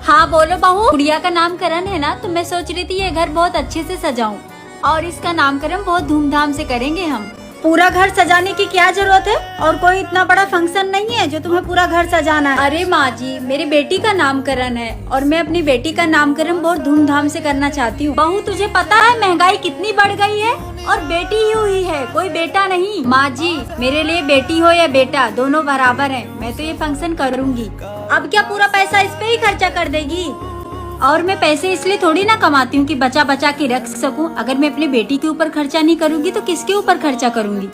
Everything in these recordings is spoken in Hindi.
हाँ बोलो बहू। गुड़िया का नामकरण है ना, तो मैं सोच रही थी ये घर बहुत अच्छे से सजाऊं और इसका नामकरण बहुत धूमधाम से करेंगे हम। पूरा घर सजाने की क्या जरूरत है? और कोई इतना बड़ा फंक्शन नहीं है जो तुम्हें पूरा घर सजाना है। अरे माँ जी, मेरी बेटी का नामकरण है और मैं अपनी बेटी का नामकरण बहुत धूमधाम से करना चाहती हूँ। बहू तुझे पता है महंगाई कितनी बढ़ गई है और बेटी ही हुई है, कोई बेटा नहीं। माँ जी, मेरे लिए बेटी हो या बेटा दोनों बराबर है। मैं तो ये फंक्शन करूँगी। अब क्या पूरा पैसा इस पे ही खर्चा कर देगी? और मैं पैसे इसलिए थोड़ी ना कमाती हूँ कि बचा बचा के रख सकूँ। अगर मैं अपनी बेटी के ऊपर खर्चा नहीं करूँगी तो किसके ऊपर खर्चा करूँगी।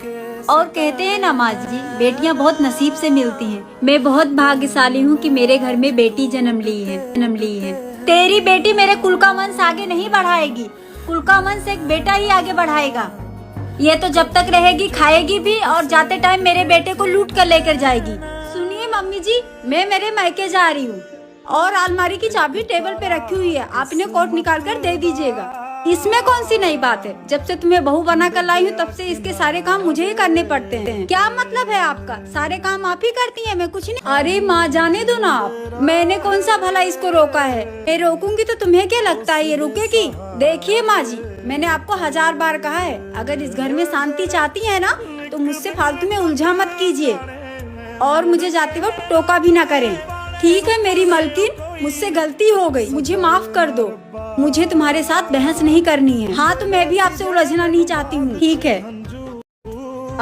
और कहते हैं ना माँ जी, बेटियाँ बहुत नसीब से मिलती हैं। मैं बहुत भाग्यशाली हूँ कि मेरे घर में बेटी जन्म ली है। तेरी बेटी मेरे कुल का वंश आगे नहीं बढ़ाएगी, कुल का वंश एक बेटा ही आगे बढ़ाएगा। ये तो जब तक रहेगी खाएगी भी और जाते टाइम मेरे बेटे को लूट कर लेकर जाएगी। सुनिए मम्मी जी, मैं मेरे मायके जा रही हूँ और अलमारी की चाबी टेबल पे रखी हुई है, आप इन्हें कोट निकाल कर दे दीजिएगा। इसमें कौन सी नई बात है? जब से तुम्हें बहू बना कर लाई हूँ तब से इसके सारे काम मुझे ही करने पड़ते हैं। क्या मतलब है आपका? सारे काम आप ही करती हैं, मैं कुछ नहीं। अरे माँ जाने दो ना आप, मैंने कौन सा भला इसको रोका है? मैं रोकूंगी तो तुम्हें क्या लगता है ये रुकेगी? देखिए माँ जी, मैंने आपको 1000 बार कहा है, अगर इस घर में शांति चाहती है ना तो मुझसे फालतू में उलझा मत कीजिए और मुझे जाते वक्त टोका भी ना करें। ठीक है मेरी मलकिन, मुझसे गलती हो गई, मुझे माफ कर दो। मुझे तुम्हारे साथ बहस नहीं करनी है। हाँ तो मैं भी आपसे उलझना नहीं चाहती हूँ। ठीक है।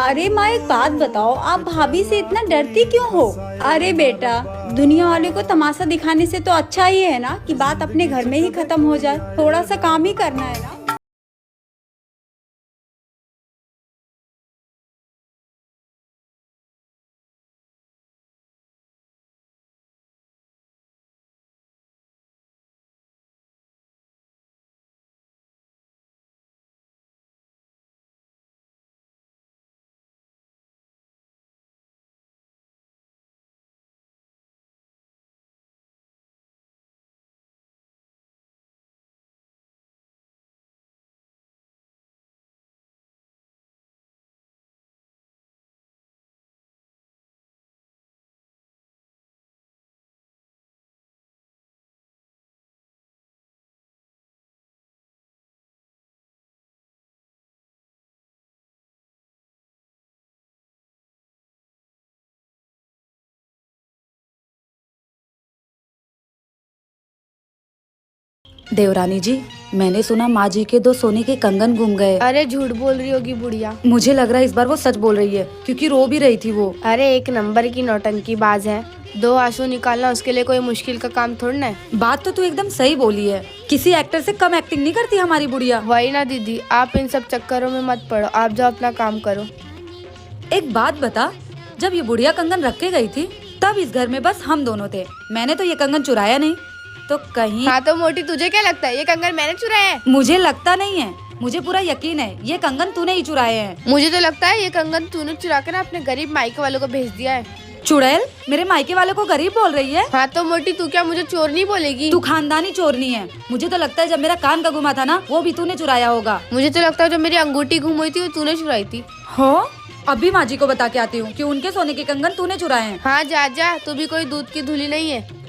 अरे माँ एक बात बताओ, आप भाभी से इतना डरती क्यों हो? अरे बेटा, दुनिया वाले को तमाशा दिखाने से तो अच्छा ही है ना कि बात अपने घर में ही खत्म हो जाए। थोड़ा सा काम ही करना है ना। देवरानी जी, मैंने सुना माँ जी के 2 सोने के कंगन गुम गए। अरे झूठ बोल रही होगी बुढ़िया। मुझे लग रहा है इस बार वो सच बोल रही है, क्योंकि रो भी रही थी वो। अरे एक नंबर की नौटंकी बाज है। 2 आंसू निकालना उसके लिए कोई मुश्किल का काम थोड़ा ना है। बात तो तू एकदम सही बोली है, किसी एक्टर से कम एक्टिंग नहीं करती हमारी बुढ़िया। वही ना दीदी, आप इन सब चक्करों में मत पड़ो, आप जाओ अपना काम करो। एक बात बता, जब ये बुढ़िया कंगन रख के गई थी तब इस घर में बस हम दोनों थे। मैंने तो ये कंगन चुराया नहीं, तो कहीं। हाँ तो मोटी, तुझे क्या लगता है ये कंगन मैंने चुराया है? मुझे लगता नहीं है, मुझे पूरा यकीन है ये कंगन तूने ही चुराए हैं। मुझे तो लगता है ये कंगन तूने चुरा कर ना अपने गरीब मायके वालों को भेज दिया है। चुड़ैल, मेरे मायके वालों को गरीब बोल रही है? हाँ तो मोटी, तू क्या मुझे चोर नहीं बोलेगी? तू खानदानी चोरनी है। मुझे तो लगता है जब मेरा कान का गुमा था ना, वो भी तूने चुराया होगा। मुझे तो लगता है जब मेरी अंगूठी गुम हुई थी वो तूने चुराई थी। हो, अभी माँ जी को बता के आती हूँ कि उनके सोने के कंगन तूने चुराए हैं। हाँ जा जा, तू भी कोई दूध की धुली नहीं है।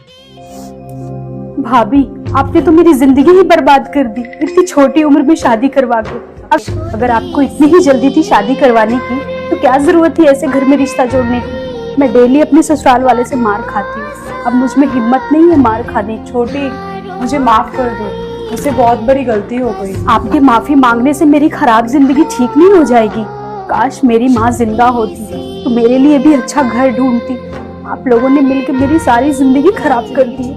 भाभी, आपने तो मेरी जिंदगी ही बर्बाद कर दी, इतनी छोटी उम्र में शादी करवा के। अब अगर आपको इतनी ही जल्दी थी शादी करवाने की तो क्या जरूरत थी ऐसे घर में रिश्ता जोड़ने की? मैं डेली अपने ससुराल वाले से मार खाती हूँ, अब मुझ में हिम्मत नहीं है मार खाने। छोटी, मुझे माफ कर दो, मुझसे बहुत बड़ी गलती हो गई। आपके माफी मांगने से मेरी खराब जिंदगी ठीक नहीं हो जाएगी। काश मेरी माँ जिंदा होती तो मेरे लिए भी अच्छा घर ढूंढती। आप लोगों ने मिलकर मेरी सारी जिंदगी खराब कर दी।